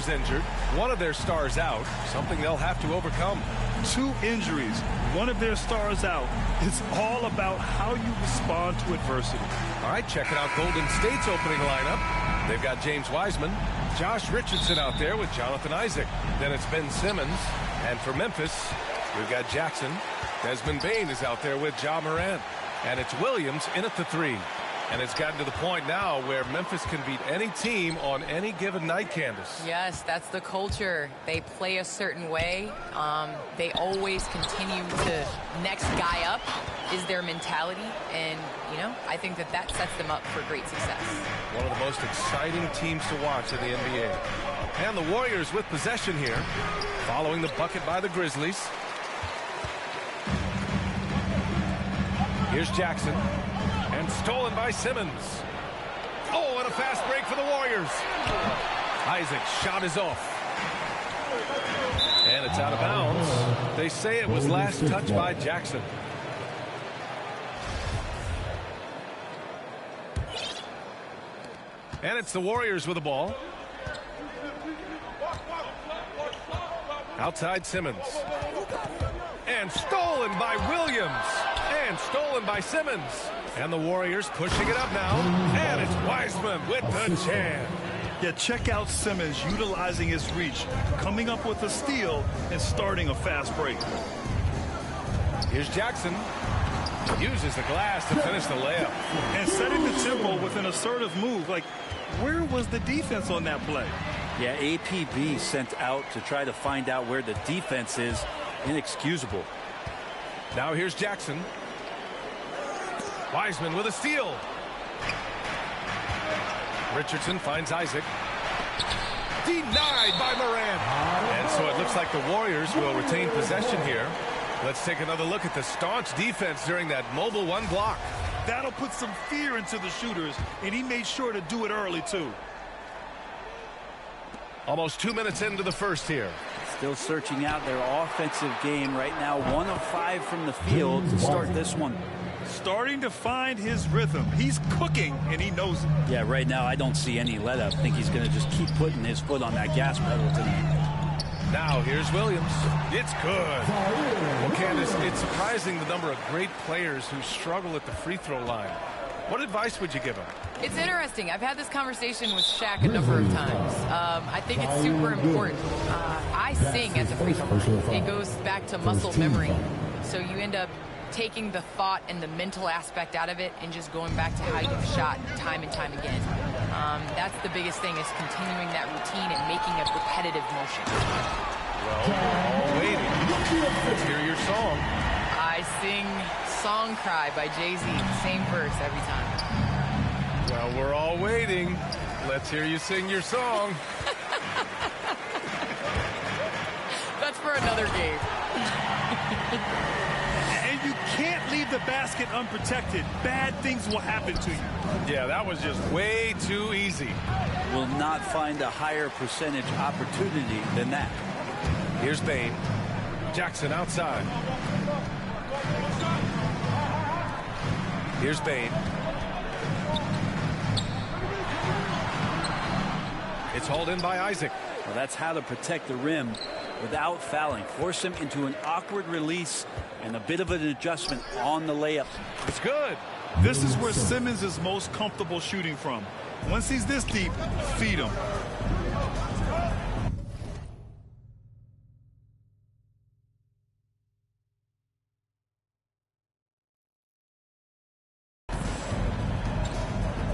injured, one of their stars out, something they'll have to overcome. 2 injuries, one of their stars out. It's all about how you respond to adversity. All right, checking out Golden State's opening lineup. They've got James Wiseman, Josh Richardson out there with Jonathan Isaac. Then it's Ben Simmons. And for Memphis, we've got Jackson. Desmond Bane is out there with Ja Morant. And it's Williams in at the 3. And it's gotten to the point now where Memphis can beat any team on any given night, Candace. Yes, that's the culture. They play a certain way. They always continue to next guy up is their mentality. And, you know, I think that that sets them up for great success. One of the most exciting teams to watch in the NBA. And the Warriors with possession here, following the bucket by the Grizzlies. Here's Jackson. And stolen by Simmons. Oh, and a fast break for the Warriors. Isaac's shot is off. And it's out of bounds. They say it was last touched by Jackson. And it's the Warriors with the ball. Outside Simmons. And stolen by Williams. And stolen by Simmons. And the Warriors pushing it up now. And it's Wiseman with the jam. Yeah, check out Simmons utilizing his reach, coming up with a steal and starting a fast break. Here's Jackson. Uses the glass to finish the layup. And setting the tempo with an assertive move. Like, where was the defense on that play? Yeah, APB sent out to try to find out where the defense is. Inexcusable. Now here's Jackson. Wiseman with a steal. Richardson finds Isaac. Denied by Morant. And so it looks like the Warriors will retain possession here. Let's take another look at the staunch defense during that mobile 1 block. That'll put some fear into the shooters, and he made sure to do it early, too. Almost 2 minutes into the first here. Still searching out their offensive game right now. 1 of 5 from the field to start this one. Starting to find his rhythm. He's cooking, and he knows it. Yeah, right now I don't see any let up. I think he's going to just keep putting his foot on that gas pedal tonight. Now here's Williams. It's good. Well, Candace, it's surprising the number of great players who struggle at the free throw line. What advice would you give them? It's interesting. I've had this conversation with Shaq a number of times. I think it's super important. I sing at the free throw line. It goes back to muscle memory. So you end up taking the thought and the mental aspect out of it and just going back to how you've shot time and time again. That's the biggest thing, is continuing that routine and making a repetitive motion. Well, we're all waiting. Let's hear your song. I sing Song Cry by Jay-Z, same verse every time. Well, we're all waiting. Let's hear you sing your song. That's for another game. And you can't leave the basket unprotected. Bad things will happen to you. Yeah, that was just way too easy. Will not find a higher percentage opportunity than that. Here's Bane. Jackson outside. Here's Bane. It's hauled in by Isaac. Well, that's how to protect the rim without fouling. Force him into an awkward release and a bit of an adjustment on the layup. It's good. This is where Simmons is most comfortable shooting from. Once he's this deep, feed him.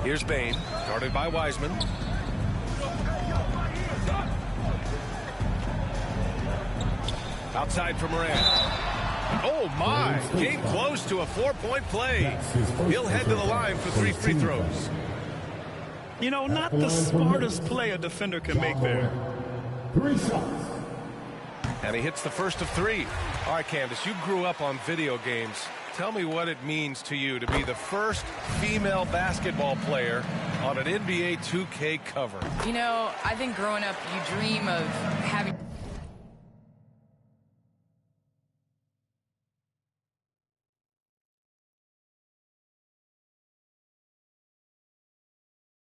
Here's Bane, guarded by Wiseman. Outside for Morant. Oh, my. Came close to a 4-point play. He'll head to the line for 3 free throws. You know, not the smartest play a defender can make there. 3 shots. And he hits the first of 3. All right, Candace, you grew up on video games. Tell me what it means to you to be the first female basketball player on an NBA 2K cover. You know, I think growing up, you dream of having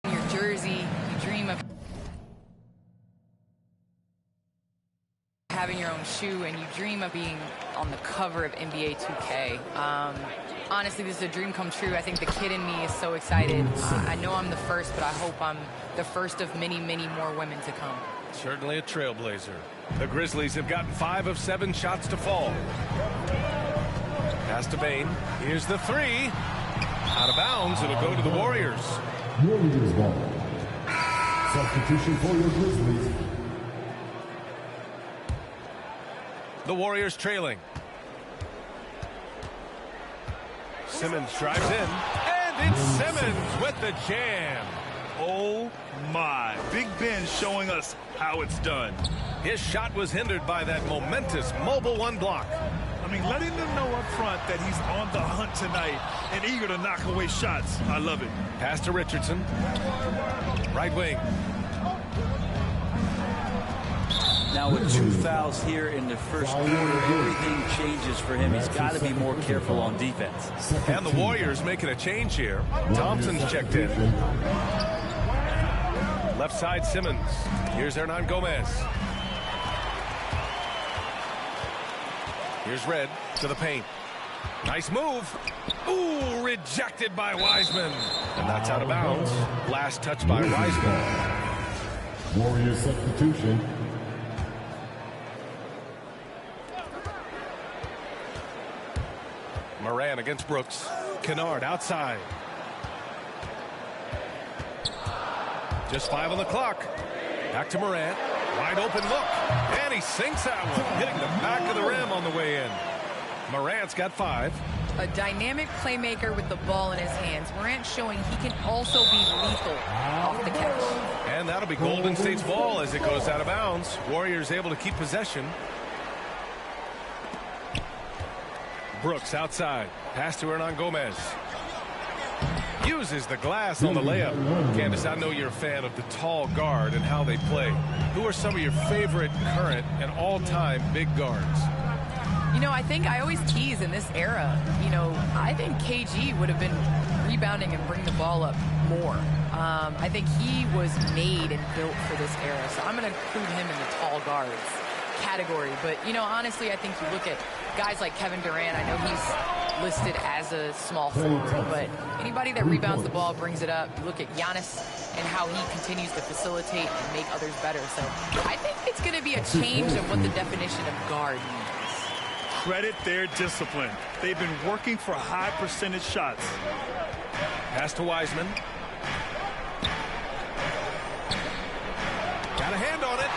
your jersey, you dream of having your own shoe and you dream of being on the cover of NBA 2K. Honestly, this is a dream come true. I think the kid in me is so excited. I know I'm the first, but I hope I'm the first of many, many more women to come. Certainly a trailblazer. The Grizzlies have gotten 5 of 7 shots to fall. Pass to Bain. Here's the 3. Out of bounds. It'll go to the Warriors. Warriors ball. Substitution for your Grizzlies. The Warriors trailing. Simmons drives in. And it's Simmons with the jam. Oh, my. Big Ben showing us how it's done. His shot was hindered by that momentous mobile 1 block. I mean, letting them know up front that he's on the hunt tonight and eager to knock away shots. I love it. Pass to Richardson. Right wing. Now with 2 fouls here in the first quarter, everything changes for him. He's got to be more careful on defense. And the Warriors making a change here. Thompson's checked in. Left side Simmons. Here's Hernan Gomez. Here's Red to the paint. Nice move. Ooh, rejected by Wiseman. And that's out of bounds. Last touch by Wiseman. Warrior substitution. Moran against Brooks. Kennard outside. Just 5 on the clock. Back to Moran. Wide open look. And he sinks that one, hitting the back of the rim on the way in. Morant's got 5. A dynamic playmaker with the ball in his hands. Morant showing he can also be lethal off the catch. And that'll be Golden State's ball as it goes out of bounds. Warriors able to keep possession. Brooks outside. Pass to Hernan Gomez. Uses the glass on the layup. Candace, I know you're a fan of the tall guard and how they play. Who are some of your favorite current and all-time big guards? You know, I think I always tease in this era. You know, I think KG would have been rebounding and bring the ball up more. I think he was made and built for this era. So I'm going to include him in the tall guards category. But, you know, honestly, I think you look at guys like Kevin Durant. I know he's listed as a small forward, but anybody that rebounds the ball, brings it up. You look at Giannis and how he continues to facilitate and make others better. So I think it's going to be a change of what the definition of guard means. Credit their discipline. They've been working for high percentage shots. Pass to Wiseman. Got a hand on it.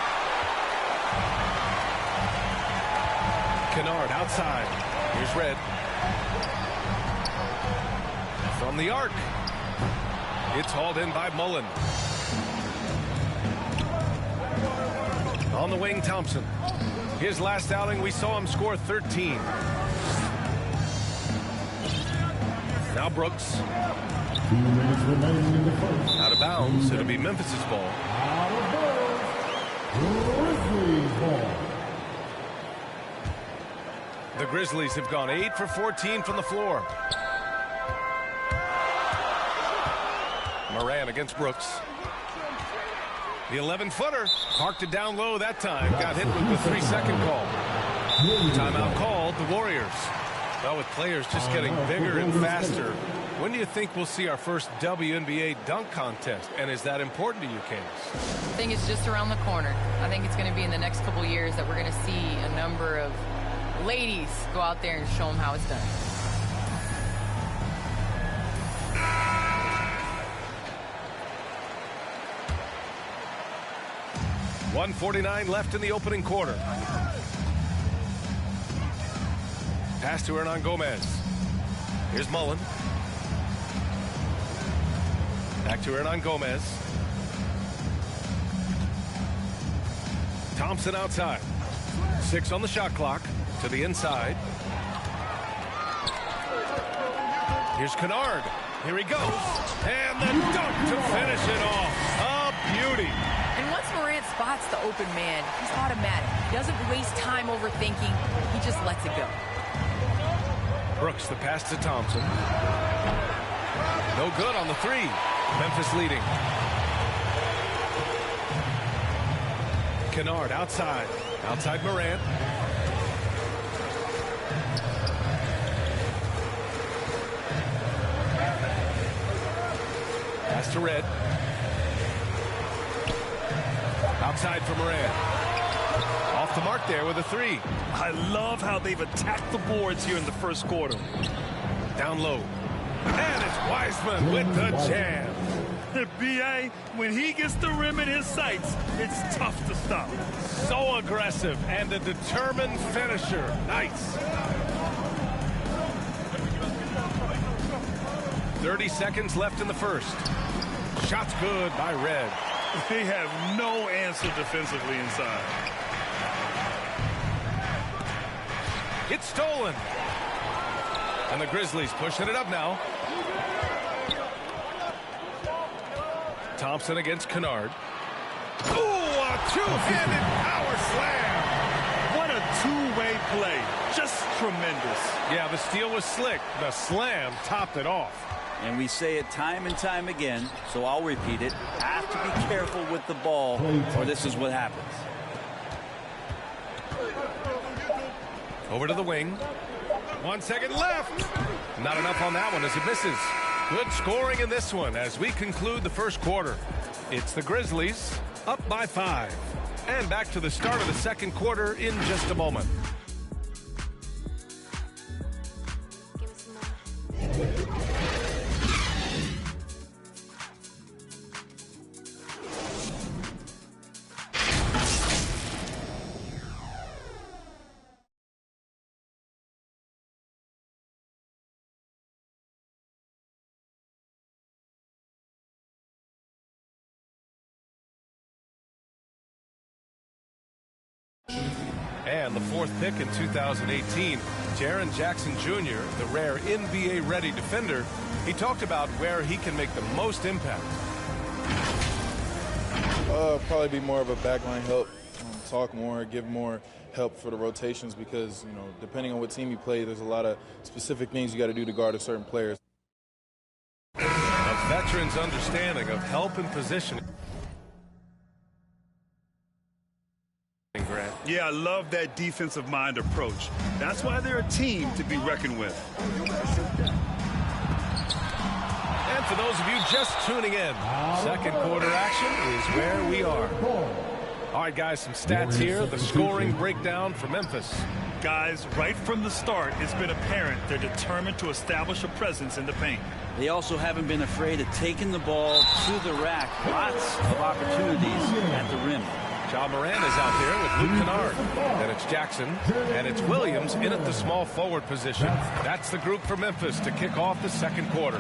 Kennard outside. Here's Red. From the arc. It's hauled in by Mullen. On the wing, Thompson. His last outing, we saw him score 13. Now Brooks. 2 minutes remaining in the first. Out of bounds. It'll be Memphis's ball. Out of bounds. Grizzlies ball. The Grizzlies have gone 8 for 14 from the floor. Moran against Brooks. The 11-footer parked it down low that time. Got hit with the 3-second call. Timeout called the Warriors. Well, with players just getting bigger and faster, when do you think we'll see our first WNBA dunk contest? And is that important to you, Candace? I think it's just around the corner. I think it's going to be in the next couple years that we're going to see a number of ladies go out there and show them how it's done. .149 left in the opening quarter. Pass to Hernan Gomez. Here's Mullen. Back to Hernan Gomez. Thompson outside. 6 on the shot clock. To the inside. Here's Kennard. Here he goes. And the dunk to finish it off. A beauty. And once Morant spots the open man, he's automatic. He doesn't waste time overthinking. He just lets it go. Brooks, the pass to Thompson. No good on the 3. Memphis leading. Kennard outside. Outside Morant. Pass to Red. Outside for Morant. Off the mark there with a three. I love how they've attacked the boards here in the first quarter. Down low. And it's Wiseman with the jam. B.A., when he gets the rim in his sights, it's tough to stop. So aggressive and a determined finisher. Nice. 30 seconds left in the first. Shot's good by Red. They have no answer defensively inside. It's stolen. And the Grizzlies pushing it up now. Thompson against Kennard. Ooh, a two-handed power slam. What a two-way play. Just tremendous. Yeah, the steal was slick. The slam topped it off. And we say it time and time again, so I'll repeat it. Have to be careful with the ball, or this is what happens. Over to the wing. 1 second left. Not enough on that one as it misses. Good scoring in this one as we conclude the first quarter. It's the Grizzlies up by 5. And back to the start of the second quarter in just a moment. And the fourth pick in 2018, Jaren Jackson Jr., the rare NBA-ready defender, he talked about where he can make the most impact. Probably be more of a backline help, talk more, give more help for the rotations because, you know, depending on what team you play, there's a lot of specific things you got to do to guard a certain player. A veteran's understanding of help and positioning. Yeah, I love that defensive mind approach. That's why they're a team to be reckoned with. And for those of you just tuning in, second quarter action is where we are. All right, guys, some stats here. The scoring breakdown for Memphis. Guys, right from the start, it's been apparent they're determined to establish a presence in the paint. They also haven't been afraid of taking the ball to the rack. Lots of opportunities at the rim. Ja Morant is out there with Luke Kennard. Then it's Jackson, and it's Williams in at the small forward position. That's the group for Memphis to kick off the second quarter.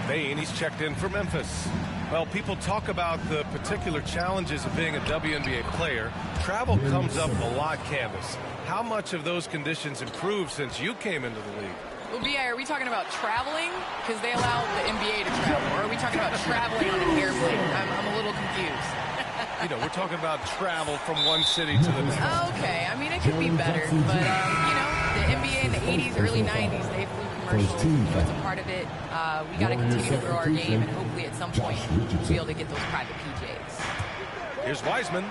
Bane, he's checked in for Memphis. Well, people talk about the particular challenges of being a WNBA player. Travel comes up a lot, Candace. How much of those conditions improved since you came into the league? Well, B.I., are we talking about traveling? Because they allow the NBA to travel. Or are we talking about traveling on an airplane? I'm a little confused. You know, we're talking about travel from one city to the next. Okay, I mean, it could be better. But, you know, the NBA in the 80s, early 90s, they flew commercials. You know, it's a part of it. We got to continue to grow our game, and hopefully at some point we'll be able to get those private PJs. Here's Wiseman,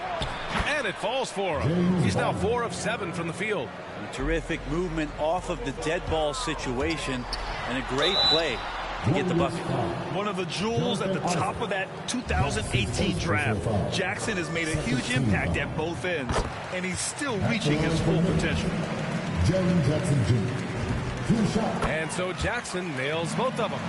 and it falls for him. He's now 4 of 7 from the field. A terrific movement off of the dead ball situation, and a great play to get the bucket. One of the jewels at the top of that 2018 draft. Jackson has made a huge impact at both ends, and he's still reaching his full potential. Jaren Jackson Jr. And so Jackson nails both of them.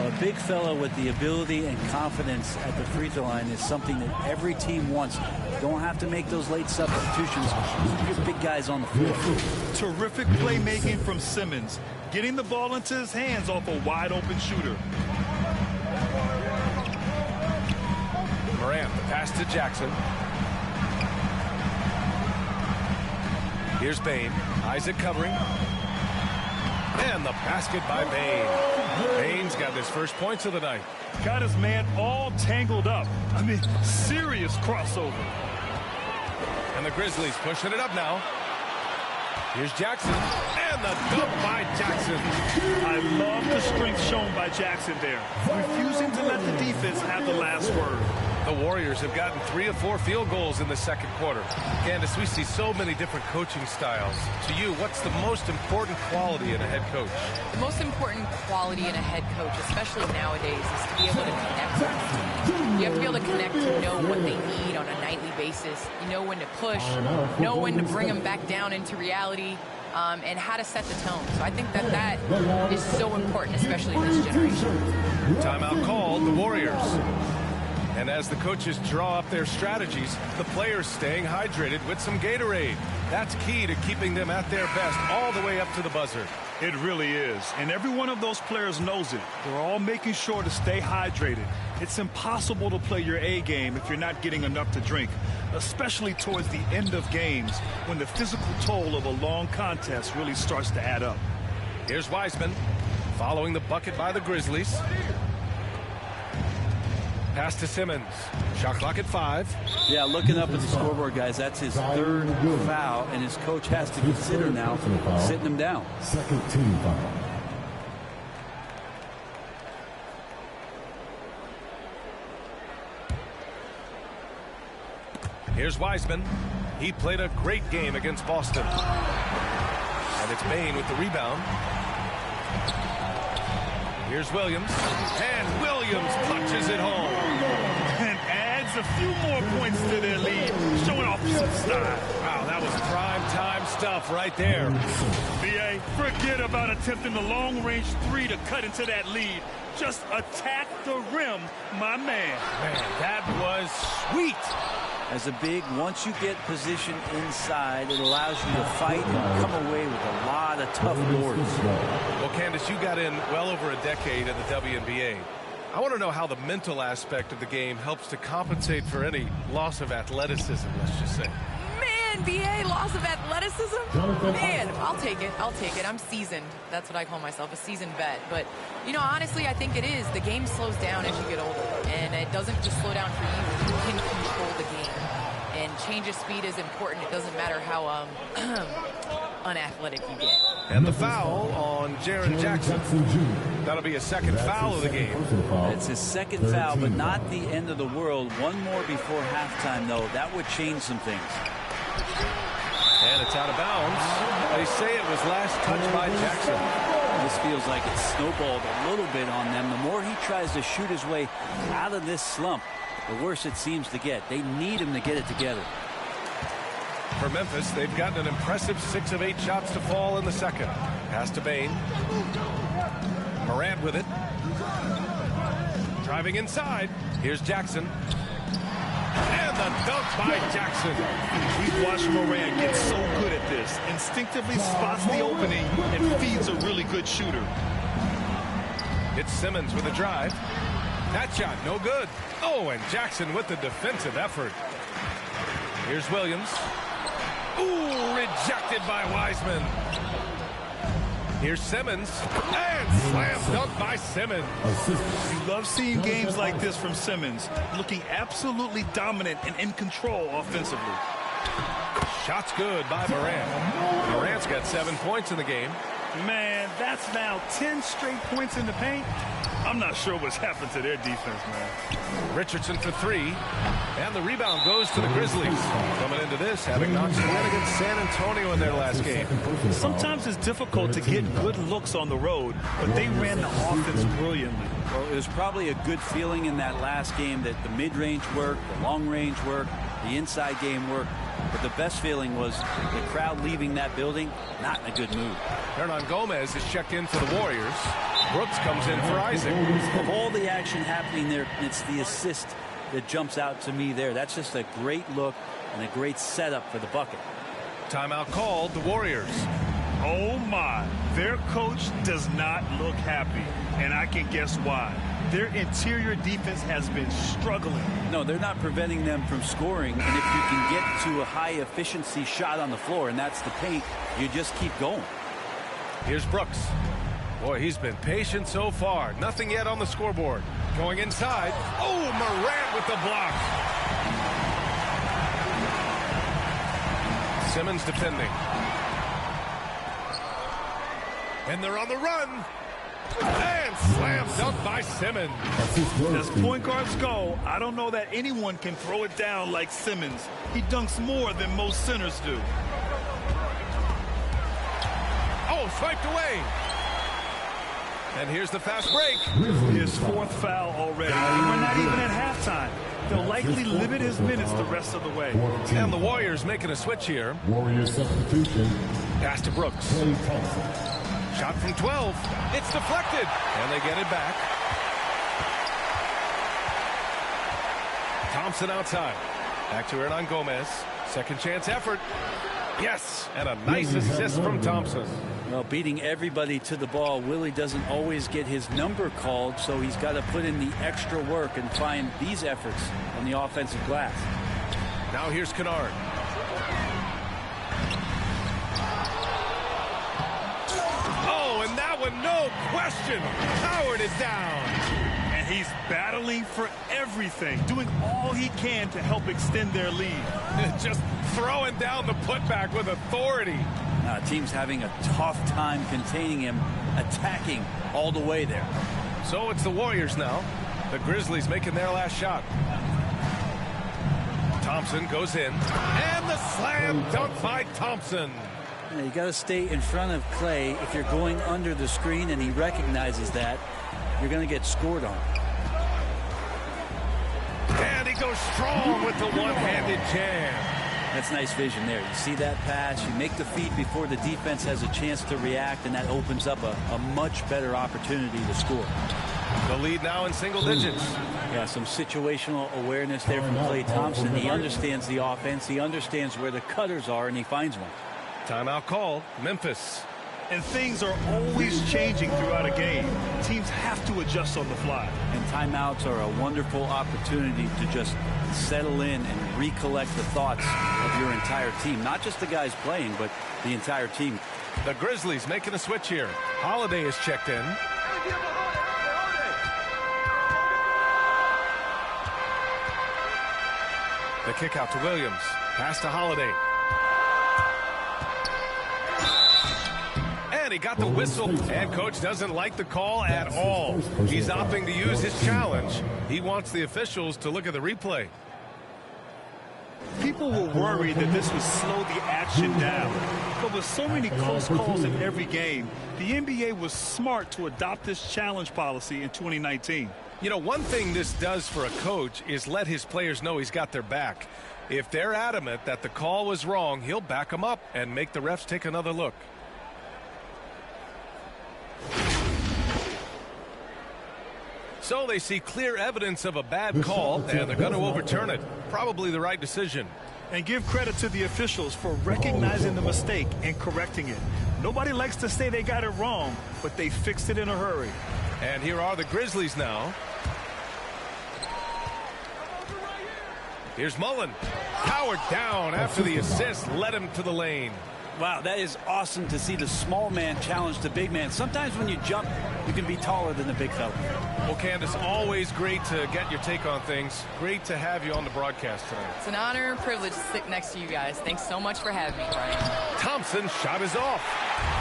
A big fella with the ability and confidence at the free throw line is something that every team wants. Don't have to make those late substitutions. Get big guys on the floor. Terrific playmaking from Simmons, getting the ball into his hands off a wide open shooter. Morant, the pass to Jackson. Here's Bane. Isaac covering. And the basket by Bane. Bane's got his first points of the night. Got his man all tangled up. I mean, serious crossover. And the Grizzlies pushing it up now. Here's Jackson. And the dunk by Jackson. I love the strength shown by Jackson there. Refusing to let the defense have the last word. The Warriors have gotten 3 of 4 field goals in the second quarter. Candace, we see so many different coaching styles. To you, what's the most important quality in a head coach? The most important quality in a head coach, especially nowadays, is to be able to connect with the team. You have to be able to connect to know what they need on a nightly basis. You know when to push, know when to bring them back down into reality, and how to set the tone. So I think that is so important, especially in this generation. Timeout called, the Warriors. And as the coaches draw up their strategies, the players staying hydrated with some Gatorade. That's key to keeping them at their best all the way up to the buzzer. It really is. And every one of those players knows it. They're all making sure to stay hydrated. It's impossible to play your A game if you're not getting enough to drink, especially towards the end of games when the physical toll of a long contest really starts to add up. Here's Wiseman following the bucket by the Grizzlies. Pass to Simmons. Shot clock at 5. Yeah, looking up at the scoreboard, guys, that's his 3rd foul, and his coach has to consider now sitting him down. Second team foul. Here's Wiseman. He played a great game against Boston. And it's Bane with the rebound. Here's Williams. And Williams punches it home. And adds a few more points to their lead, showing off some style. Wow, that was prime time stuff right there. BA, forget about attempting the long-range 3 to cut into that lead. Just attack the rim, my man. Man, that was sweet. As a big, once you get position inside, it allows you to fight and come away with a lot of tough boards. Well, Candace, you got in well over a decade in the WNBA. I want to know how the mental aspect of the game helps to compensate for any loss of athleticism, let's just say. Man, BA, loss of athleticism? Man, I'll take it. I'll take it. I'm seasoned. That's what I call myself, a seasoned vet. But, you know, honestly, I think it is. The game slows down as you get older. And it doesn't just slow down for you. You can control the game. And change of speed is important. It doesn't matter how unathletic you get. And the foul on Jaren Jackson. That'll be a second foul of the game. It's his second foul, but not the end of the world. One more before halftime, though. That would change some things. And it's out of bounds. They say it was last touched by Jackson. This feels like it's snowballed a little bit on them. The more he tries to shoot his way out of this slump, the worse it seems to get. They need him to get it together. For Memphis, they've gotten an impressive 6 of 8 shots to fall in the second. Pass to Bane. Morant with it. Driving inside. Here's Jackson. And the dunk by Jackson. We've watched Morant get so good at this. Instinctively spots the opening and feeds a really good shooter. It's Simmons with a drive. That shot, no good. Oh, and Jackson with the defensive effort. Here's Williams. Ooh, rejected by Wiseman. Here's Simmons. And slam dunk by Simmons. You love seeing games like this from Simmons, looking absolutely dominant and in control offensively. Shot's good by Morant. Morant's got 7 points in the game. Man, that's now 10 straight points in the paint. I'm not sure what's happened to their defense, man. Richardson for 3. And the rebound goes to the Grizzlies. Coming into this, having knocked some win against San Antonio in their last game. Sometimes it's difficult to get good looks on the road, but they ran the offense brilliantly. Well, it was probably a good feeling in that last game that the mid-range worked, the long-range worked, the inside game worked. But the best feeling was the crowd leaving that building not in a good mood. Hernan Gomez is checked in for the Warriors. Brooks comes in for Isaac. Of all the action happening there, it's the assist that jumps out to me there. That's just a great look and a great setup for the bucket. Timeout called, the Warriors. Oh my, their coach does not look happy, and I can guess why. Their interior defense has been struggling. No, they're not preventing them from scoring, and if you can get to a high efficiency shot on the floor, and that's the paint, you just keep going. Here's Brooks. Boy, he's been patient so far. Nothing yet on the scoreboard. Going inside. Oh, Morant with the block. Simmons defending. And they're on the run. And slam dunk by Simmons. As point guards go, I don't know that anyone can throw it down like Simmons. He dunks more than most centers do. Oh, swiped away. And here's the fast break. His fourth foul already. And we're not even at halftime. They'll likely limit his minutes the rest of the way. And the Warriors making a switch here. Warrior substitution. Pass to Brooks. Klay Thompson. Shot from 12. It's deflected. And they get it back. Thompson outside. Back to Hernan Gomez. Second chance effort. Yes. And a nice assist from Thompson. Well, beating everybody to the ball, Willie doesn't always get his number called, so he's got to put in the extra work and find these efforts on the offensive glass. Now here's Kennard. Oh, and that one, no question. Howard is down. And he's battling for everything, doing all he can to help extend their lead. Just throwing down the putback with authority. Team's having a tough time containing him, attacking all the way there. So it's the Warriors now. The Grizzlies making their last shot. Thompson goes in. And the slam dunk by Thompson. You got to stay in front of Klay. If you're going under the screen and he recognizes that, you're going to get scored on. And he goes strong with the one-handed jam. That's nice vision there. You see that pass, you make the feed before the defense has a chance to react, and that opens up a much better opportunity to score. The lead now in single digits. Yeah, some situational awareness there from Klay Thompson. He understands the offense, he understands where the cutters are, and he finds one. Timeout called. Memphis. And things are always changing throughout a game. Teams have to adjust on the fly. And timeouts are a wonderful opportunity to just settle in and recollect the thoughts of your entire team. Not just the guys playing, but the entire team. The Grizzlies making a switch here. Holiday is checked in. The kick out to Williams. Pass to Holiday. And he got the whistle. And coach doesn't like the call at all. He's opting to use his challenge. He wants the officials to look at the replay. People were worried that this would slow the action down. But with so many close calls in every game, the NBA was smart to adopt this challenge policy in 2019. You know, one thing this does for a coach is let his players know he's got their back. If they're adamant that the call was wrong, he'll back them up and make the refs take another look. So they see clear evidence of a bad call, and they're going to overturn it. Probably the right decision. And give credit to the officials for recognizing the mistake and correcting it. Nobody likes to say they got it wrong, but they fixed it in a hurry. And here are the Grizzlies now. Here's Mullen. Howard down after the assist led him to the lane. Wow, that is awesome to see the small man challenge the big man. Sometimes when you jump, you can be taller than the big fella. Well, Candace, always great to get your take on things. Great to have you on the broadcast tonight. It's an honor and privilege to sit next to you guys. Thanks so much for having me, Brian. Thompson's shot is off.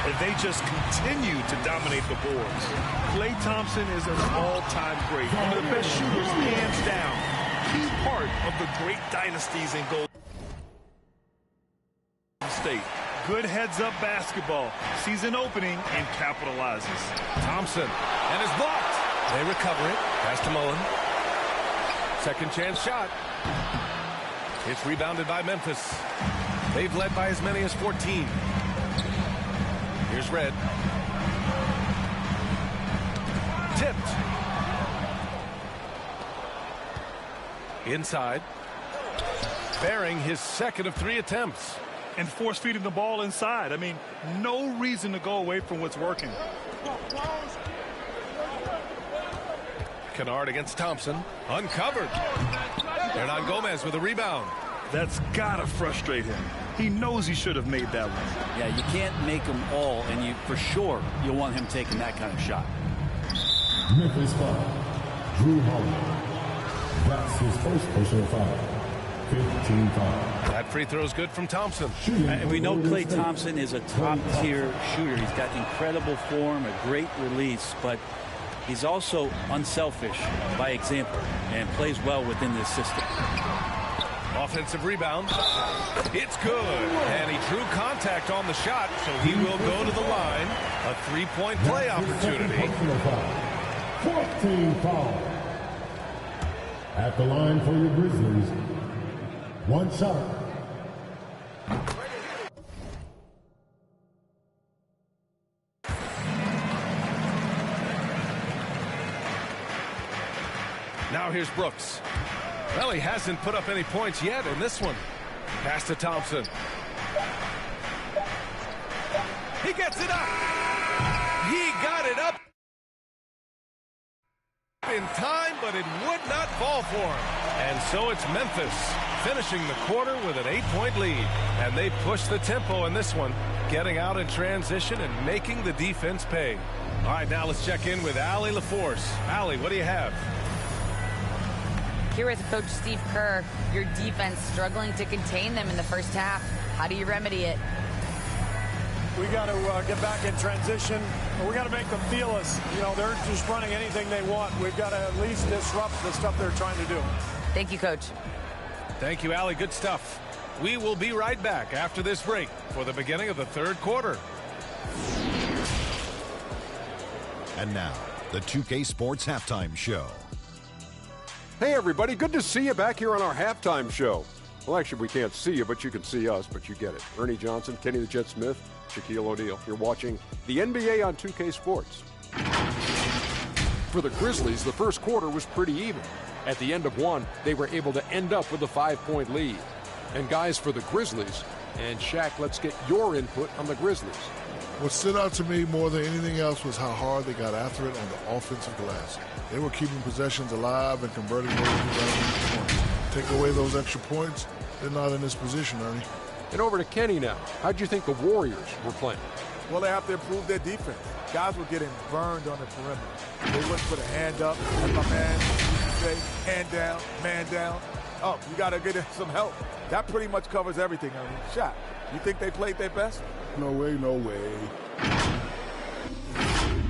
And they just continue to dominate the boards. Klay Thompson is an all-time great. One of the best shooters, hands down. Key part of the great dynasties in Golden State. Good heads-up basketball. Sees an opening and capitalizes. Thompson and is blocked. They recover it. Pass to Mullen. Second chance shot. It's rebounded by Memphis. They've led by as many as 14. Here's Red. Tipped. Inside. Bearing his second of 3 attempts. And force-feeding the ball inside. I mean, no reason to go away from what's working. Kennard against Thompson. Uncovered. Hernan Gomez with a rebound. That's got to frustrate him. He knows he should have made that one. Yeah, you can't make them all, and you for sure you'll want him taking that kind of shot. Memphis foul. Drew Holiday. That's his first personal foul. 15 fouls. That free throw is good from Thompson. And we know Klay Thompson is a top-tier shooter. He's got incredible form, a great release, but he's also unselfish by example and plays well within this system. Offensive rebound. It's good. And he drew contact on the shot, so he will go to the line. A three-point play opportunity. 14 fouls. At the line for your Grizzlies. One shot. Now here's Brooks. Well, he hasn't put up any points yet in this one. Pass to Thompson. He gets it up. He got it up in time, but it would not fall for him. And so it's Memphis finishing the quarter with an 8-point lead. And they push the tempo in this one, getting out in transition and making the defense pay. All right, now let's check in with Allie LaForce. Allie, what do you have? Here with Coach Steve Kerr, your defense struggling to contain them in the first half. How do you remedy it? We got to get back in transition. We got to make them feel us. You know, they're just running anything they want. We've got to at least disrupt the stuff they're trying to do. Thank you, Coach. Thank you, Allie. Good stuff. We will be right back after this break for the beginning of the third quarter. And now, the 2K Sports Halftime Show. Hey, everybody. Good to see you back here on our halftime show. Well, actually, we can't see you, but you can see us, but you get it. Ernie Johnson, Kenny the Jet Smith, Shaquille O'Neal. You're watching the NBA on 2K Sports. For the Grizzlies, the first quarter was pretty even. At the end of one, they were able to end up with a 5-point lead. And guys, for the Grizzlies, and Shaq, let's get your input on the Grizzlies. What stood out to me more than anything else was how hard they got after it on the offensive glass. They were keeping possessions alive and converting those into points. Take away those extra points, they're not in this position, Ernie. And over to Kenny now. How'd you think the Warriors were playing? Well, they have to improve their defense. Guys were getting burned on the perimeter. They wouldn't put a hand up, as my man say, hand down, man down. Oh, you got to get some help. That pretty much covers everything, Ernie. Shot. You think they played their best? No way, no way.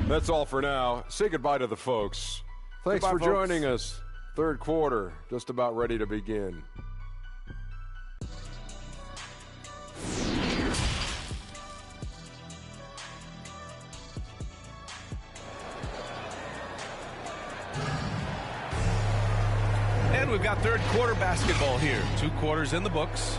That's all for now. Say goodbye to the folks. Thanks for joining us. Third quarter, just about ready to begin. And we've got third quarter basketball here. 2 quarters in the books.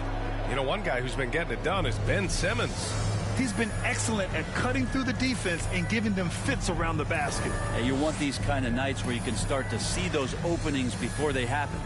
You know, one guy who's been getting it done is Ben Simmons. He's been excellent at cutting through the defense and giving them fits around the basket. And you want these kind of nights where you can start to see those openings before they happen.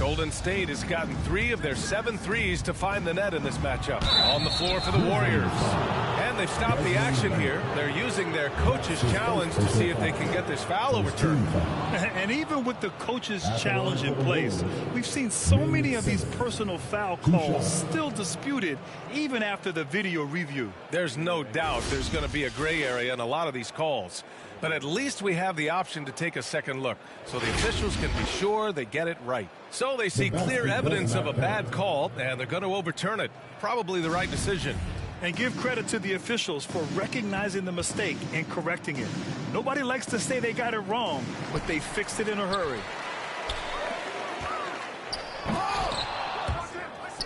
Golden State has gotten 3 of their 7 threes to find the net in this matchup. On the floor for the Warriors. And they've stopped the action here. They're using their coach's challenge to see if they can get this foul overturned. And even with the coach's challenge in place, we've seen so many of these personal foul calls still disputed even after the video review. There's no doubt there's going to be a gray area in a lot of these calls. But at least we have the option to take a second look, so the officials can be sure they get it right. So they see clear evidence of a bad call, and they're going to overturn it. Probably the right decision. And give credit to the officials for recognizing the mistake and correcting it. Nobody likes to say they got it wrong, but they fixed it in a hurry.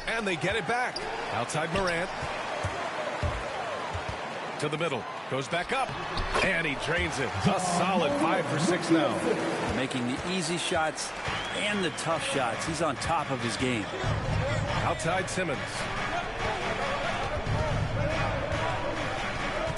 And they get it back. Outside Morant. To the middle. Goes back up. And he drains it. A solid 5 for 6 now. Making the easy shots and the tough shots. He's on top of his game. Outside Simmons.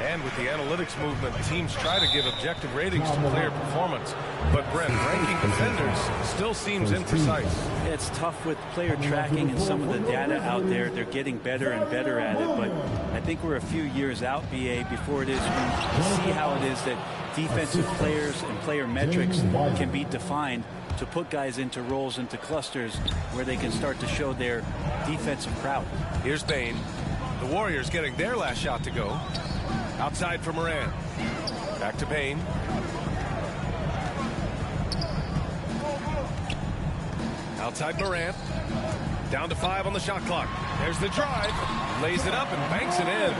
And with the analytics movement, teams try to give objective ratings to player performance. But Brent, ranking defenders still seems imprecise. It's tough with player tracking and some of the data out there. They're getting better and better at it. But I think we're a few years out, BA, before it is we see how it is that defensive players and player metrics can be defined to put guys into roles, into clusters where they can start to show their defensive prowess. Here's Bane. The Warriors getting their last shot to go. Outside for Morant. Back to Bane. Outside Morant. Down to 5 on the shot clock. There's the drive. Lays it up and banks it in.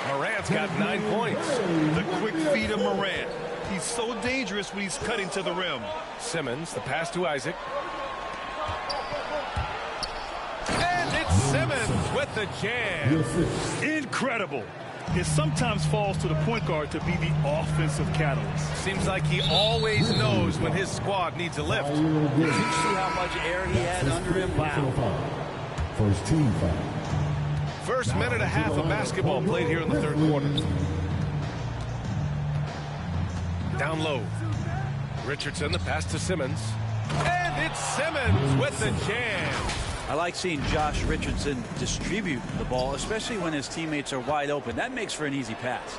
Morant's got 9 points. The quick feed of Morant. He's so dangerous when he's cutting to the rim. Simmons, the pass to Isaac. And it's Simmons with the jam. Incredible. It sometimes falls to the point guard to be the offensive catalyst. Seems like he always knows when his squad needs a lift. Did you see how much air he had under him? Wow. First team foul. First minute and a half of basketball played here in the third quarter. Down low. Richardson, the pass to Simmons. And it's Simmons with the jam. I like seeing Josh Richardson distribute the ball, especially when his teammates are wide open. That makes for an easy pass.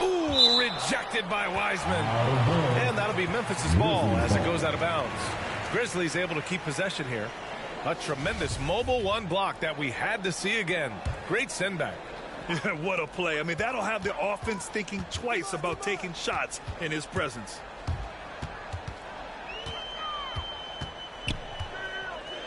Ooh, rejected by Wiseman. And that'll be Memphis's ball as it goes out of bounds. Grizzlies able to keep possession here. A tremendous mobile one block that we had to see again. Great send back. What a play. I mean, that'll have the offense thinking twice about taking shots in his presence.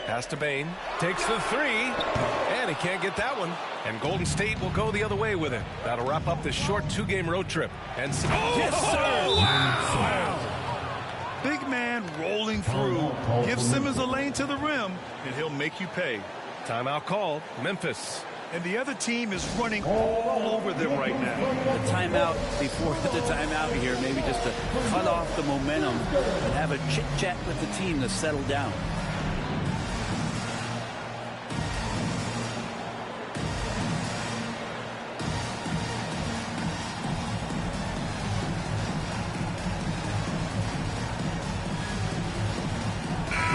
Pass to Bane. Takes the 3. And he can't get that one. And Golden State will go the other way with it. That'll wrap up this short 2-game road trip. And yes, sir. Wow. Big man rolling through. Give Simmons a lane to the rim, and he'll make you pay. Timeout called. Memphis. And the other team is running all over them right now. The timeout before the timeout here, maybe just to cut off the momentum and have a chit-chat with the team to settle down.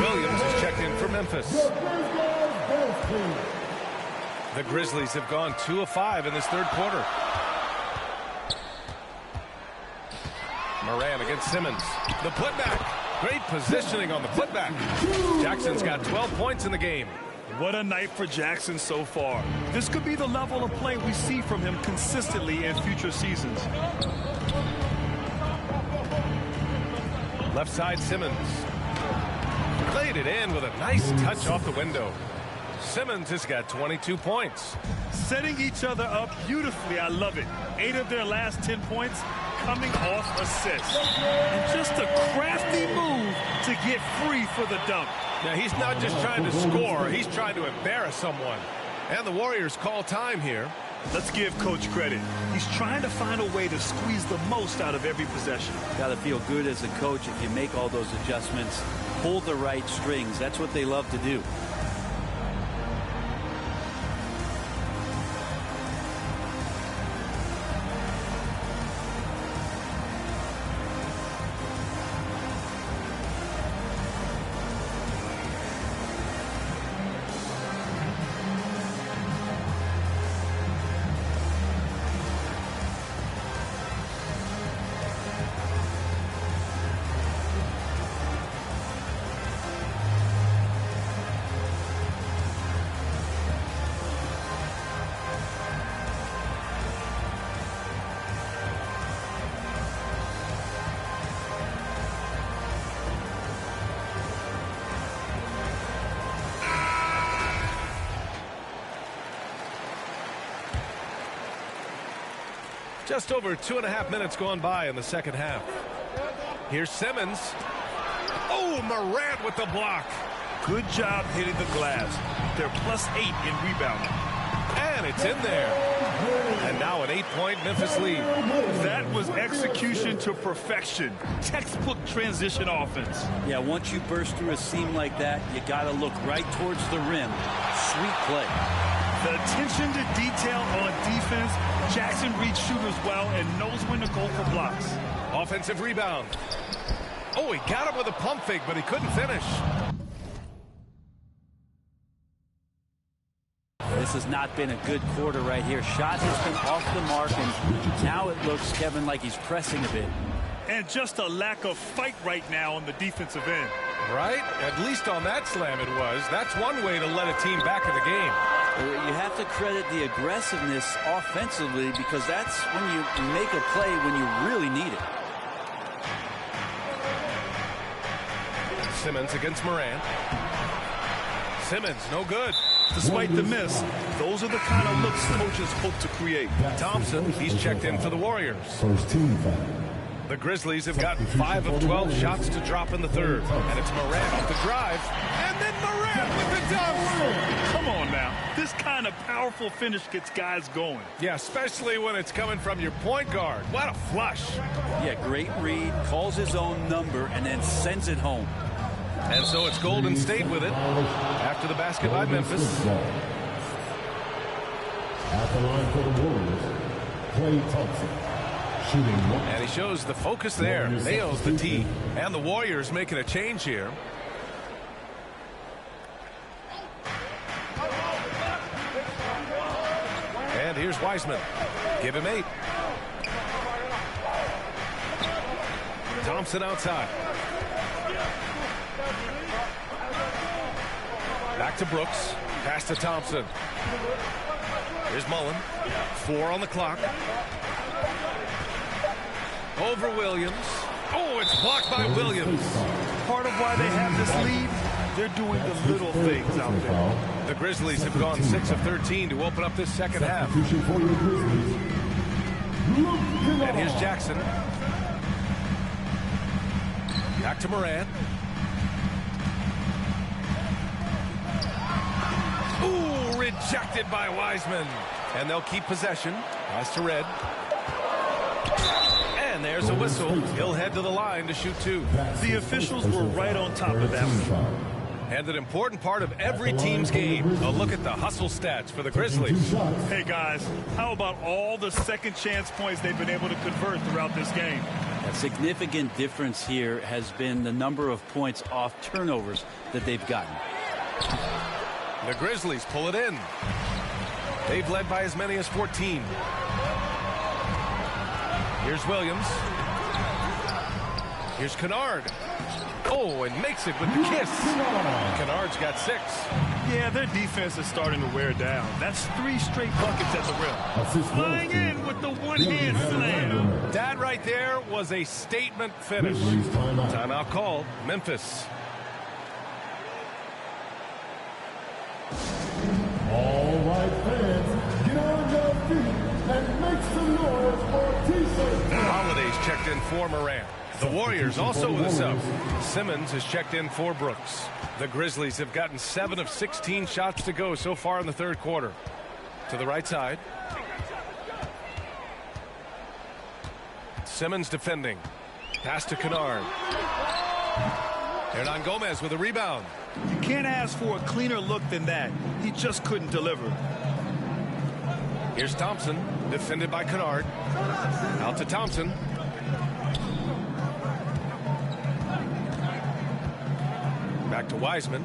Williams is checked in for Memphis. The Grizzlies have gone 2 of 5 in this third quarter. Morant against Simmons. The putback. Great positioning on the putback. Jackson's got 12 points in the game. What a night for Jackson so far. This could be the level of play we see from him consistently in future seasons. Left side Simmons. Played it in with a nice touch off the window. Simmons has got 22 points. Setting each other up beautifully. I love it. 8 of their last 10 points coming off assists. And just a crafty move to get free for the dunk. Now, he's not just trying to score. He's trying to embarrass someone. And the Warriors call time here. Let's give Coach credit. He's trying to find a way to squeeze the most out of every possession. Got to feel good as a coach if you make all those adjustments. Pull the right strings. That's what they love to do. Just over 2.5 minutes gone by in the second half. Here's Simmons. Oh, Morant with the block. Good job hitting the glass. They're +8 in rebounding. And it's in there. And now an 8-point Memphis lead. That was execution to perfection. Textbook transition offense. Yeah, once you burst through a seam like that, you got to look right towards the rim. Sweet play. The attention to detail on defense. Jackson reads shooters well and knows when to go for blocks. Offensive rebound. Oh, he got him with a pump fake, but he couldn't finish. This has not been a good quarter right here. Shot has been off the mark, and now it looks, Kevin, like he's pressing a bit. And just a lack of fight right now on the defensive end. Right? At least on that slam it was. That's one way to let a team back in the game. You have to credit the aggressiveness offensively, because that's when you make a play when you really need it. Simmons against Morant. Simmons, no good. Despite the miss, those are the kind of looks coaches hope to create. Thompson, he's checked in for the Warriors. First team foul. The Grizzlies have gotten 5 of 12 shots to drop in the third. And it's Morant off the drive. And then Morant with the dunk. Come on now. This kind of powerful finish gets guys going. Yeah, especially when it's coming from your point guard. What a flush. Yeah, great read, calls his own number, and then sends it home. And so it's Golden State with it after the basket by Memphis. At the line for the Warriors, Klay Thompson. And he shows the focus there. Nails the tee. And the Warriors making a change here. And here's Wiseman. Give him 8. Thompson outside. Back to Brooks. Pass to Thompson. Here's Mullen. 4 on the clock. Over Williams. Oh, it's blocked by Williams. Part of why they have this lead, they're doing the little things out there. The Grizzlies have gone 6 of 13 to open up this second half. And here's Jackson. Back to Morant. Ooh, rejected by Wiseman. And they'll keep possession. Pass to Red. And there's a whistle. He'll head to the line to shoot 2. The officials were right on top of that one. And an important part of every team's game. A look at the hustle stats for the Grizzlies. Hey, guys, how about all the second chance points they've been able to convert throughout this game? A significant difference here has been the number of points off turnovers that they've gotten. The Grizzlies pull it in. They've led by as many as 14. Here's Williams. Here's Kennard. Oh, and makes it with the kiss. Kennard's got 6. Yeah, their defense is starting to wear down. That's 3 straight buckets at the rim. Flying in with the one-hand slam. That right there was a statement finish. Timeout called. Memphis. All right, fans, get on your feet and make some noise for T-shirt. Holiday's checked in for Morant. The Warriors also with a sub. Simmons has checked in for Brooks. The Grizzlies have gotten 7 of 16 shots to go so far in the third quarter. To the right side. Simmons defending. Pass to Kennard. Hernan Gomez with a rebound. You can't ask for a cleaner look than that. He just couldn't deliver. Here's Thompson, defended by Kennard. Out to Thompson. Back to Wiseman.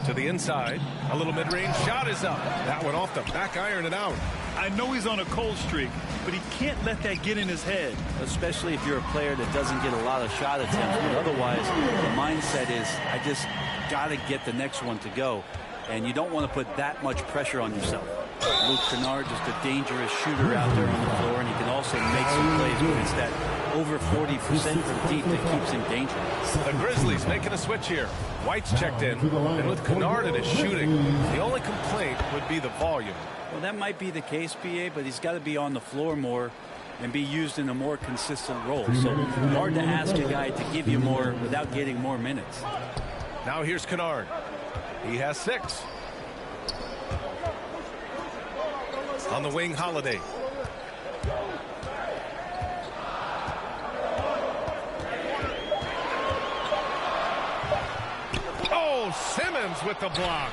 To the inside. A little mid-range shot is up. That one off the back iron and out. I know he's on a cold streak, but he can't let that get in his head. Especially if you're a player that doesn't get a lot of shot attempts. But otherwise, the mindset is, I just got to get the next one to go. And you don't want to put that much pressure on yourself. Luke Kennard, just a dangerous shooter out there on the floor, and he can also make some plays, but it's that over 40% from deep that keeps him dangerous. The Grizzlies making a switch here. White's checked in, and with Kennard in his shooting, the only complaint would be the volume. Well, that might be the case, BA, but he's got to be on the floor more. and be used in a more consistent role. So hard to ask a guy to give you more without getting more minutes. Now here's Kennard. He has 6. On the wing, Holiday. Oh, Simmons with the block.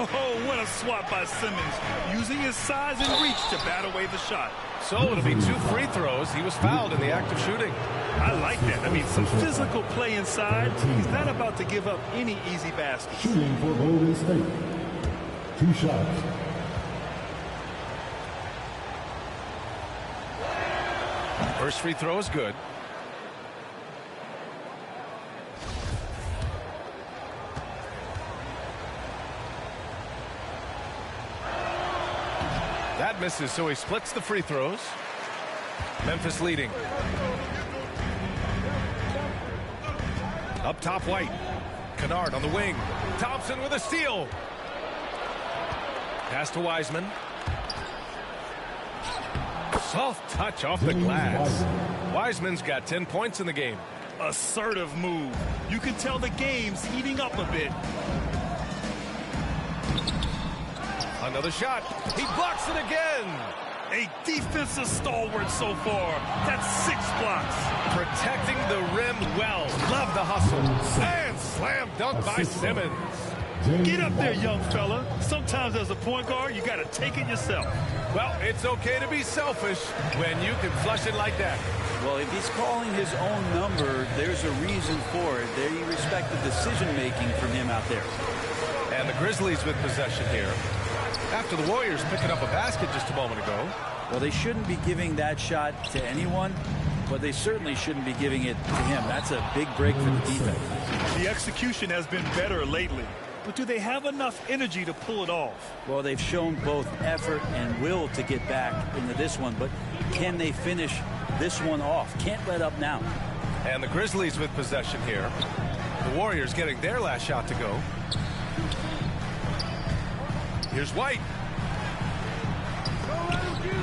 Oh, what a swat by Simmons, using his size and reach to bat away the shot. So it'll be 2 free throws. He was fouled in the act of shooting. I like that. I mean, some physical play inside. He's not about to give up any easy baskets. Shooting for Golden State. 2 shots. First free throw is good. That misses, so he splits the free throws. Memphis leading. Up top, White. Kennard on the wing. Thompson with a steal. Pass to Wiseman. Soft touch off the glass. Wiseman's got 10 points in the game. Assertive move. You can tell the game's heating up a bit. Another shot. He blocks it again. A defensive stalwart so far. That's 6 blocks. Protecting the rim well. Love the hustle. And slam dunk by Simmons. Get up there, young fella. Sometimes as a point guard, you got to take it yourself. Well, it's okay to be selfish when you can flush it like that. Well, if he's calling his own number, there's a reason for it. They respect the decision-making from him out there. And the Grizzlies with possession here. After the Warriors picking up a basket just a moment ago. Well, they shouldn't be giving that shot to anyone, but they certainly shouldn't be giving it to him. That's a big break for the defense. The execution has been better lately, but do they have enough energy to pull it off? Well, they've shown both effort and will to get back into this one, but can they finish this one off? Can't let up now. And the Grizzlies with possession here. The Warriors getting their last shot to go. Here's White.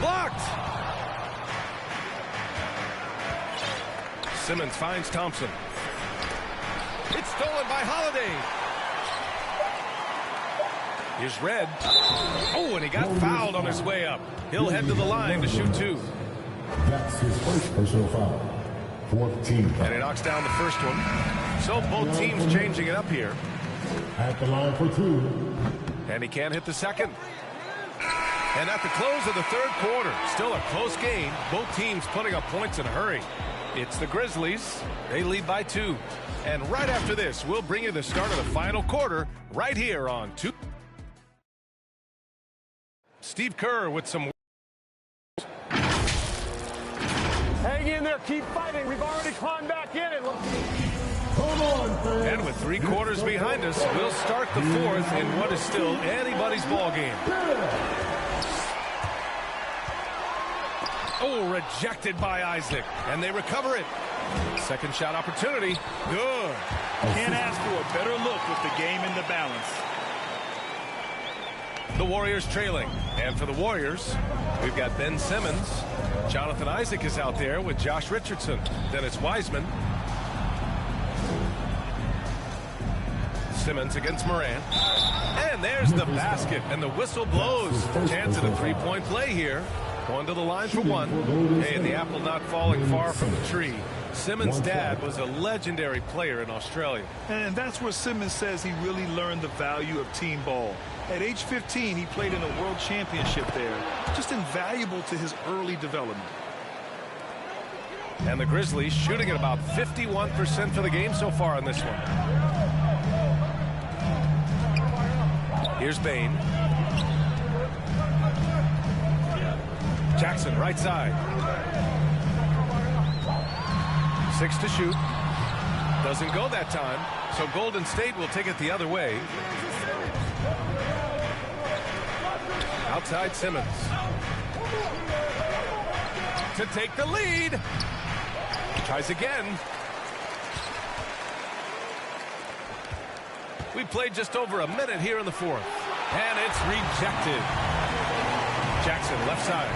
Blocked. Simmons finds Thompson. It's stolen by Holiday. Here's Red. Oh, and he got fouled on his way up. He'll head to the line to shoot 2. That's his first personal foul. 4th team foul. And he knocks down the first one. So both teams changing it up here. At the line for 2. And he can't hit the second. And at the close of the 3rd quarter, still a close game. Both teams putting up points in a hurry. It's the Grizzlies. They lead by 2. And right after this, we'll bring you the start of the final quarter right here on 2. Steve Kerr with some. Hang in there. Keep fighting. We've already climbed back in it. And with 3 quarters behind us, we'll start the 4th in what is still anybody's ball game. Oh, rejected by Isaac. And they recover it. Second shot opportunity. Good. Can't ask for a better look with the game in the balance. The Warriors trailing. And for the Warriors, we've got Ben Simmons. Jonathan Isaac is out there with Josh Richardson. Then it's Wiseman. Simmons against Morant. And there's the basket. And the whistle blows. Chance at a 3-point play here. Going to the line for 1. Hey, and the apple not falling far from the tree. Simmons' dad was a legendary player in Australia. And that's where Simmons says he really learned the value of team ball. At age 15, he played in a world championship there. Just invaluable to his early development. And the Grizzlies shooting at about 51% for the game so far on this one. Here's Bane. Jackson, right side. 6 to shoot. Doesn't go that time. So Golden State will take it the other way. Outside Simmons. To take the lead. Tries again. We played just over a minute here in the 4th. And it's rejected. Jackson, left side.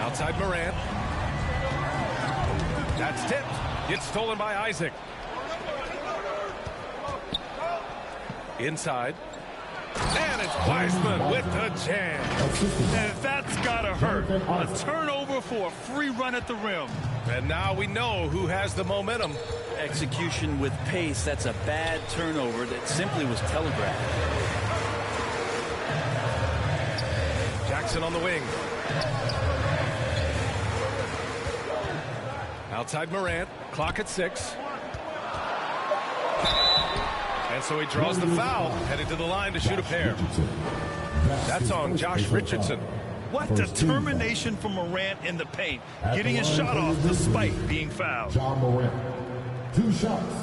Outside Morant. That's tipped. It's stolen by Isaac. Inside. And it's Wiseman with the jam. And that's gotta hurt. A turnover for a free run at the rim. And now we know who has the momentum. Execution with pace. That's a bad turnover that simply was telegraphed. Jackson on the wing. Outside Morant. Clock at 6. And so he draws the foul, headed to the line to shoot a pair. That's on Josh Richardson. What determination from Morant in the paint, getting his shot off despite being fouled. John Morant, 2 shots.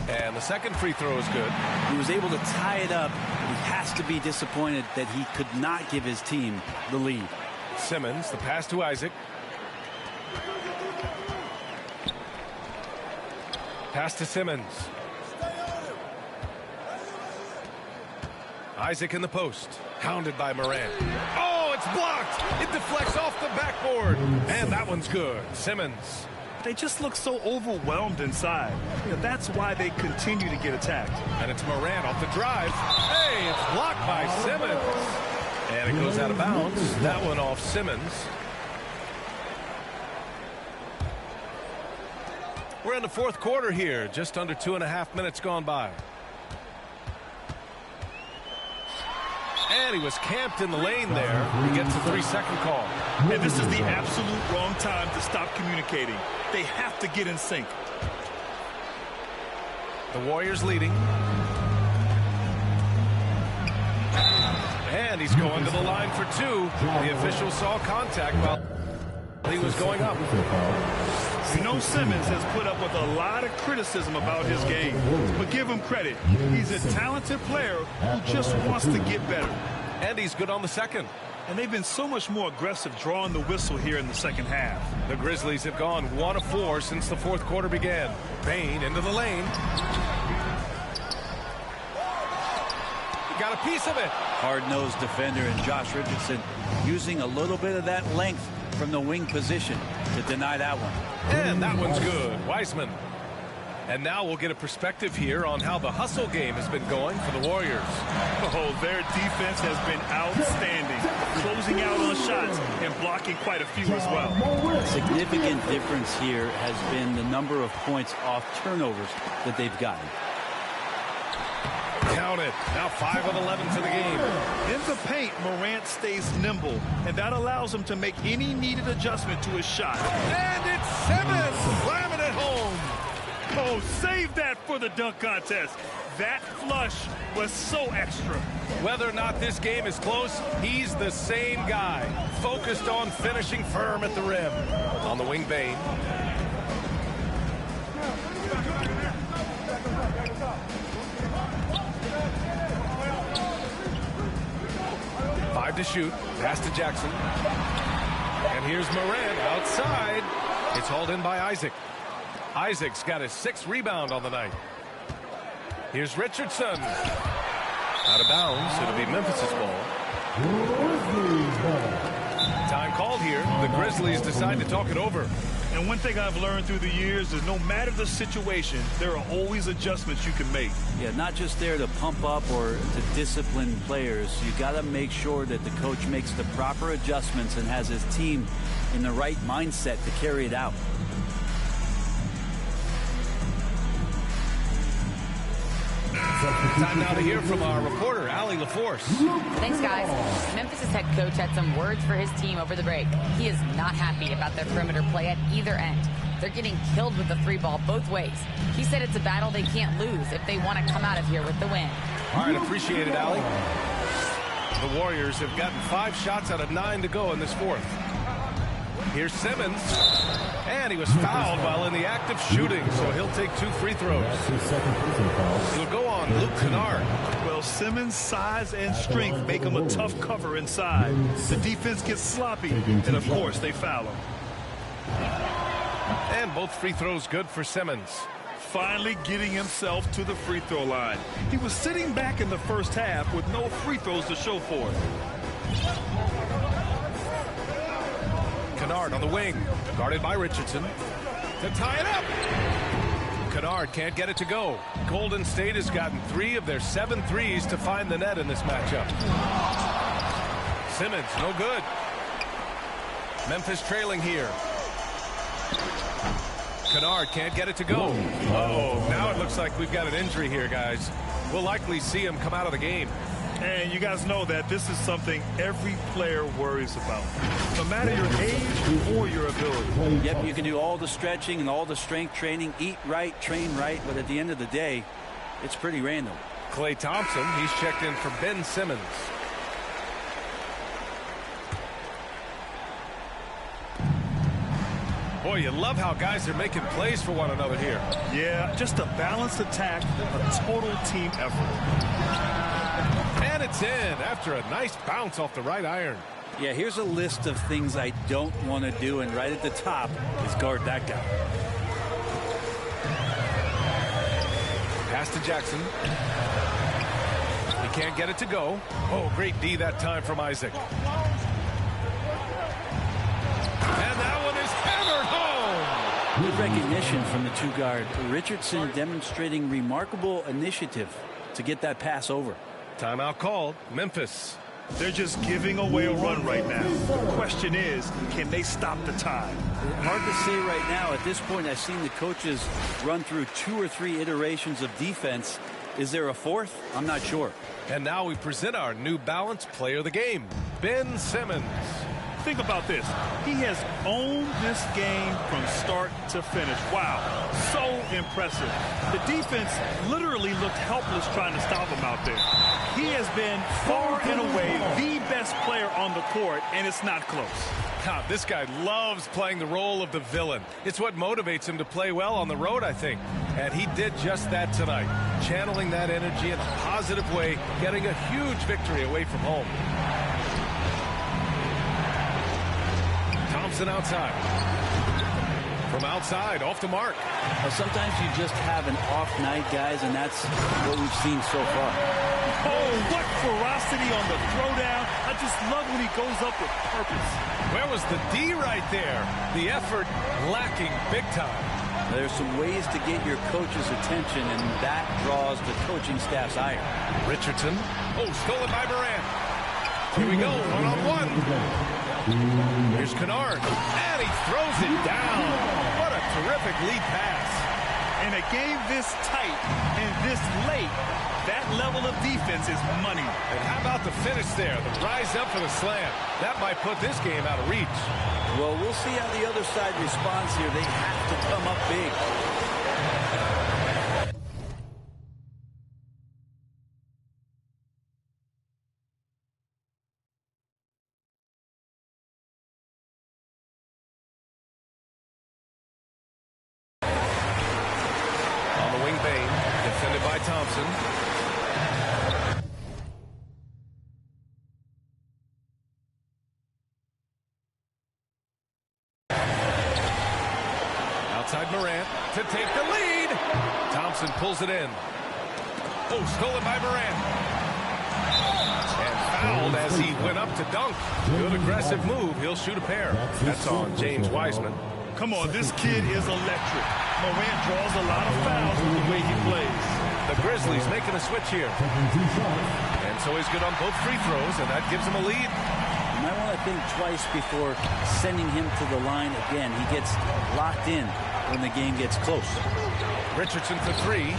And the second free throw is good. He was able to tie it up. He has to be disappointed that he could not give his team the lead. Simmons, the pass to Isaac. Pass to Simmons. Isaac in the post. Hounded by Morant. Oh, it's blocked. It deflects off the backboard. And that one's good. Simmons. They just look so overwhelmed inside. That's why they continue to get attacked. And it's Morant off the drive. Hey, it's blocked by Simmons. And it goes out of bounds. That one off Simmons. We're in the fourth quarter here. Just under 2.5 minutes gone by. And he was camped in the lane there. He gets a 3-second call. And this is the absolute wrong time to stop communicating. They have to get in sync. The Warriors leading. And he's going to the line for 2. The official saw contact while he was going up. You know, Simmons has put up with a lot of criticism about his game, but give him credit. He's a talented player who just wants to get better. And he's good on the second. And they've been so much more aggressive drawing the whistle here in the second half. The Grizzlies have gone 1 of 4 since the fourth quarter began. Bain into the lane. He got a piece of it. Hard-nosed defender and Josh Richardson using a little bit of that length from the wing position to deny that one. And that one's good. Wiseman. And now we'll get a perspective here on how the hustle game has been going for the Warriors. Oh, their defense has been outstanding, closing out on shots and blocking quite a few as well. A significant difference here has been the number of points off turnovers that they've gotten. Count it. Now 5 of 11 for the game. In the paint, Morant stays nimble, and that allows him to make any needed adjustment to his shot. And it's Simmons slamming it home. Oh, save that for the dunk contest. That flush was so extra. Whether or not this game is close, he's the same guy, focused on finishing firm at the rim. On the wing, Bain. To shoot. Pass to Jackson. And here's Morant outside. It's hauled in by Isaac. Isaac's got his 6th rebound on the night. Here's Richardson. Out of bounds. It'll be Memphis's ball. Time called here. The Grizzlies decide to talk it over. And one thing I've learned through the years is no matter the situation, there are always adjustments you can make. Yeah, not just there to pump up or to discipline players. You got to make sure that the coach makes the proper adjustments and has his team in the right mindset to carry it out. Time now to hear from our reporter, Allie LaForce. Thanks, guys. Memphis' head coach had some words for his team over the break. He is not happy about their perimeter play at either end. They're getting killed with the 3 ball both ways. He said it's a battle they can't lose if they want to come out of here with the win. All right, appreciate it, Allie. The Warriors have gotten 5 shots out of 9 to go in this fourth. Here's Simmons. And he was fouled while in the act of shooting, so he'll take 2 free throws. He'll go on Luke Kennard. Well, Simmons' size and strength make him a tough cover inside. The defense gets sloppy, and of course, they foul him. And both free throws good for Simmons. Finally getting himself to the free throw line. He was sitting back in the first half with no free throws to show for it. Kennard on the wing, guarded by Richardson. To tie it up. Kennard can't get it to go. Golden State has gotten 3 of their 7 threes to find the net in this matchup. Simmons, no good. Memphis trailing here. Kennard can't get it to go. Oh, now it looks like we've got an injury here, guys. We'll likely see him come out of the game. And you guys know that this is something every player worries about, no matter your age or your ability. Yep, you can do all the stretching and all the strength training, eat right, train right, but at the end of the day, it's pretty random. Klay Thompson, he's checked in for Ben Simmons. Boy, you love how guys are making plays for one another here. Yeah, just a balanced attack, a total team effort. And it's in after a nice bounce off the right iron. Yeah, here's a list of things I don't want to do, and right at the top is guard that guy. Pass to Jackson. He can't get it to go. Oh, great D that time from Isaac. And that one is hammered home. Good recognition from the 2-guard. Richardson demonstrating remarkable initiative to get that pass over. Timeout called. Memphis. They're just giving away a run right now. The question is, can they stop the tide? Hard to say right now. At this point, I've seen the coaches run through 2 or 3 iterations of defense. Is there a 4th? I'm not sure. And now we present our New Balance player of the game, Ben Simmons. Think about this. He has owned this game from start to finish. Wow, so impressive. The defense literally looked helpless trying to stop him out there. He has been far and away the best player on the court, and it's not close. God, this guy loves playing the role of the villain. It's what motivates him to play well on the road, I think. And he did just that tonight, channeling that energy in a positive way, getting a huge victory away from home. Thompson outside. From outside, off the mark. Well, sometimes you just have an off night, guys, and that's what we've seen so far. Oh, what ferocity on the throwdown. I just love when he goes up with purpose. Where was the D right there? The effort lacking big time. There's some ways to get your coach's attention, and that draws the coaching staff's ire. Richardson. Oh, stolen by Morant. Here we go, one-on-one. Here's Kennard, and he throws it down. What a terrific lead pass. In a game this tight and this late, that level of defense is money. And how about the finish there, the rise up for the slam? That might put this game out of reach. Well, we'll see how the other side responds here. They have to come up big. Defended by Thompson. Outside Morant to take the lead. Thompson pulls it in. Oh, stolen by Morant. And fouled as he went up to dunk. Good aggressive move. He'll shoot a pair. That's on James Wiseman. Come on, this kid is electric. Morant draws a lot of fouls with the way he plays. The Grizzlies making a switch here. And so he's good on both free throws, and that gives him a lead. You might want to think twice before sending him to the line again. He gets locked in when the game gets close. Richardson for 3.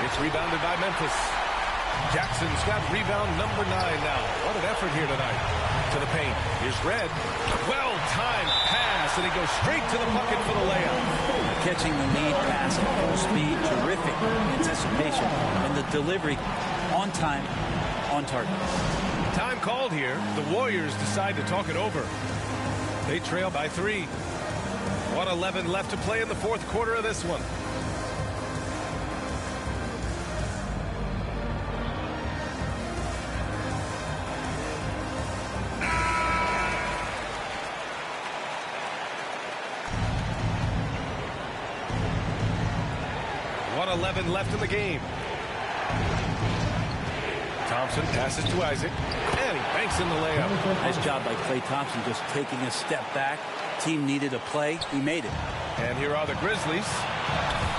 It's rebounded by Memphis. Jackson's got rebound number 9 now. What an effort here tonight. To the paint. Here's Red. Well-timed pass, and he goes straight to the bucket for the layup. Catching the lead pass at full speed. Terrific anticipation. And the delivery on time, on target. Time called here. The Warriors decide to talk it over. They trail by 3. 1:11 left to play in the fourth quarter of this one. Left in the game. Thompson passes to Isaac, and he banks in the layup. Nice job by Klay Thompson, just taking a step back. Team needed a play. He made it. And here are the Grizzlies.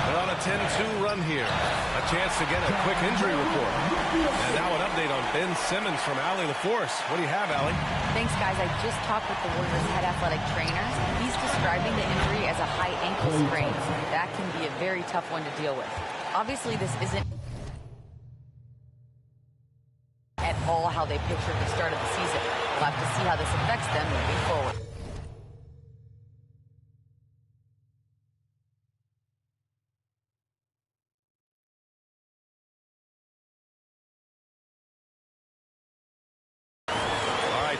They're on a 10-2 run here. A chance to get a quick injury report. And now an update on Ben Simmons from Allie LaForce. What do you have, Allie? Thanks, guys. I just talked with the Warriors' head athletic trainer. He's describing the injury as a high ankle sprain. That can be a very tough one to deal with. Obviously, this isn't at all how they pictured the start of the season. We'll have to see how this affects them moving forward.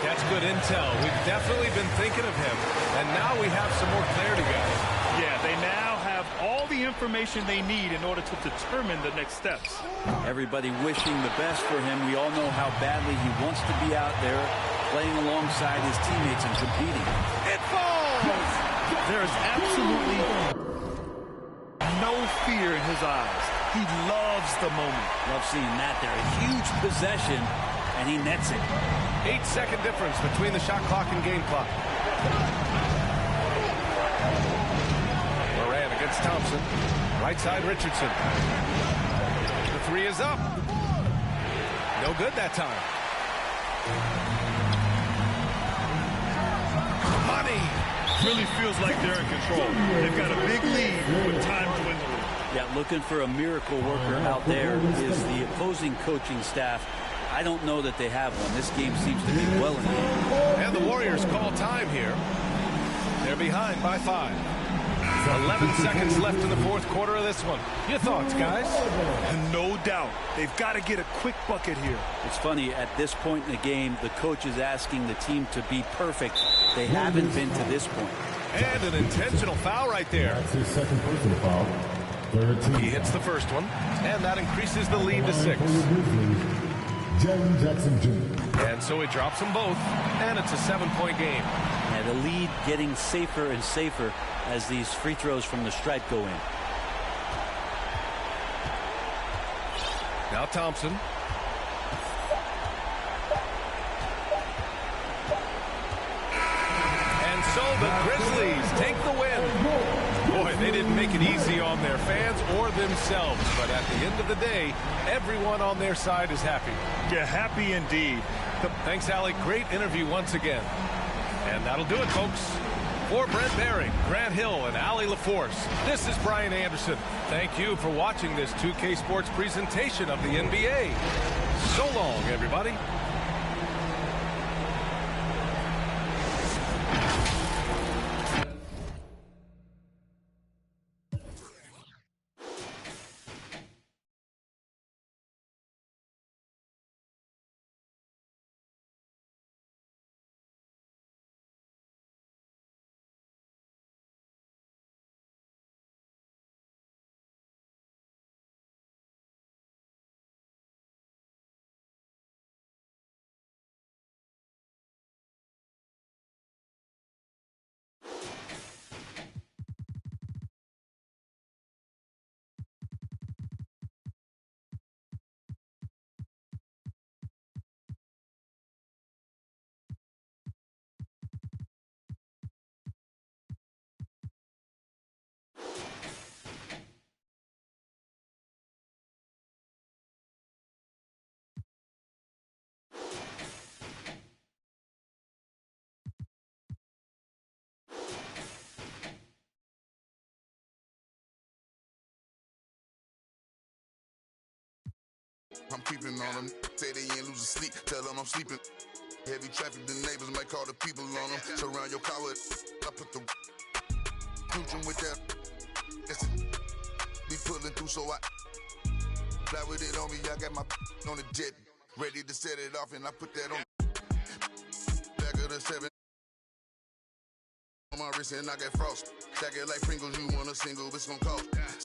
That's good intel. We've definitely been thinking of him, and now we have some more clarity, guys. Yeah, they now have all the information they need in order to determine the next steps. Everybody wishing the best for him. We all know how badly he wants to be out there playing alongside his teammates and competing. It falls! There is absolutely no fear in his eyes. He loves the moment. Love seeing that there. A huge possession, and he nets it. 8-second difference between the shot clock and game clock. Moran against Thompson. Right side, Richardson. The three is up. No good that time. Money. Really feels like they're in control. They've got a big lead with time dwindling. Yeah, looking for a miracle worker out there is the opposing coaching staff. I don't know that they have one. This game seems to be well in hand. And the Warriors call time here. They're behind by 5. 11 seconds left in the fourth quarter of this one. Your thoughts, guys? No doubt. They've got to get a quick bucket here. It's funny, at this point in the game, the coach is asking the team to be perfect. They haven't been to this point. And an intentional foul right there. That's his second personal foul. He hits the first one, and that increases the lead to 6. Jackson Jr. And so he drops them both, and it's a 7-point game. And the lead getting safer and safer as these free throws from the stripe go in. Now Thompson. And so the Grizzlies take the win. Boy, they didn't make it easy on their fans or themselves, but at the end of the day, everyone on their side is happy. Yeah, happy indeed. Thanks, Allie. Great interview once again. And that'll do it, folks. For Brent Baring, Grant Hill, and Allie LaForce, this is Brian Anderson. Thank you for watching this 2K Sports presentation of the NBA. So long, everybody. I'm creeping on them. Say they ain't losing sleep. Tell them I'm sleeping. Heavy traffic, the neighbors might call the people on them. Surround your car with. I put the cooching with that. Listen, be pulling through, so I fly with it on me. I got my on the jet, ready to set it off, and I put that on back of the 7 on my wrist, and I got frost. Stack it like Pringles. You want a single? It's gonna cost.